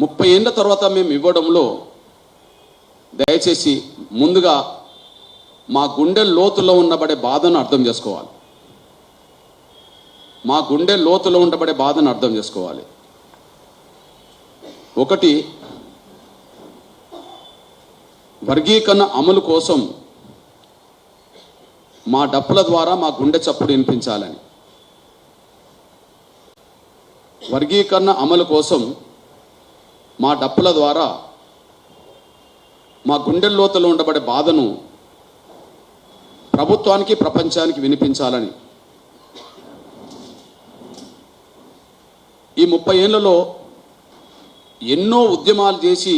30 ఏళ్ల తర్వాత మేము ఇవ్వడంలో దయచేసి ముందుగా మా గుండె లోతులో ఉండబడే బాధను అర్థం చేసుకోవాలి. మా గుండె లోతులో ఉండబడే బాధను అర్థం చేసుకోవాలి. ఒకటి, వర్గీకరణ అమలు కోసం మా డప్పుల ద్వారా మా గుండె చప్పుడు వినిపించాలని. వర్గీకరణ అమలు కోసం మా డప్పుల ద్వారా మా గుండె లోతులో ఉండబడే బాధను ప్రభుత్వానికి ప్రపంచానికి వినిపించాలని. ఈ 30 ఏళ్లలో ఎన్నో ఉద్యమాలు చేసి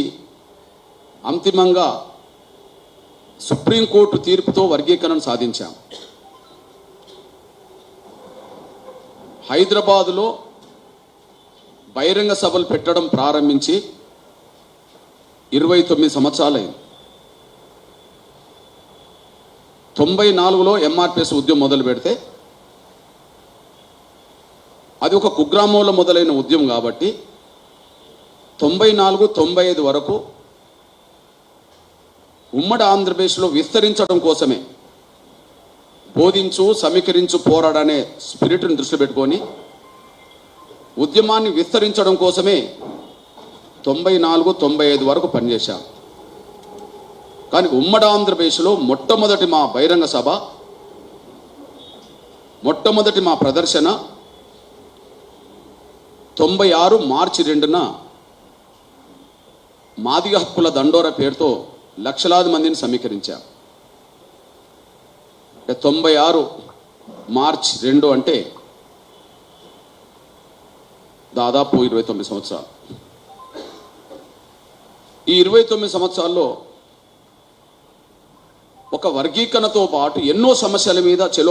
అంతిమంగా సుప్రీంకోర్టు తీర్పుతో వర్గీకరణ సాధించాం. హైదరాబాదులో బహిరంగ సభలు పెట్టడం ప్రారంభించి 29 సంవత్సరాలైంది. 94లో ఎంఆర్పిఎస్ ఉద్యమం మొదలు పెడితే అది ఒక కుగ్రామంలో మొదలైన ఉద్యమం కాబట్టి 94, 95 వరకు ఉమ్మడి ఆంధ్రప్రదేశ్లో విస్తరించడం కోసమే, బోధించు సమీకరించు పోరాడనే స్పిరిట్ని దృష్టిలో పెట్టుకొని ఉద్యమాన్ని విస్తరించడం కోసమే 94, 95 వరకు పనిచేశాం. కానీ ఉమ్మడి ఆంధ్రప్రదేశ్లో మొట్టమొదటి మా బహిరంగ సభ, మొట్టమొదటి మా ప్రదర్శన 96 మార్చి 2న మాదిగ హక్కుల దండోర పేరుతో లక్షలాది మందిని సమీకరించాం. 96 మార్చి 2 అంటే దాదాపు 29 సంవత్సరాలు. ఈ 29 సంవత్సరాల్లో ఒక వర్గీకరణతో పాటు ఎన్నో సమస్యల మీద చెలో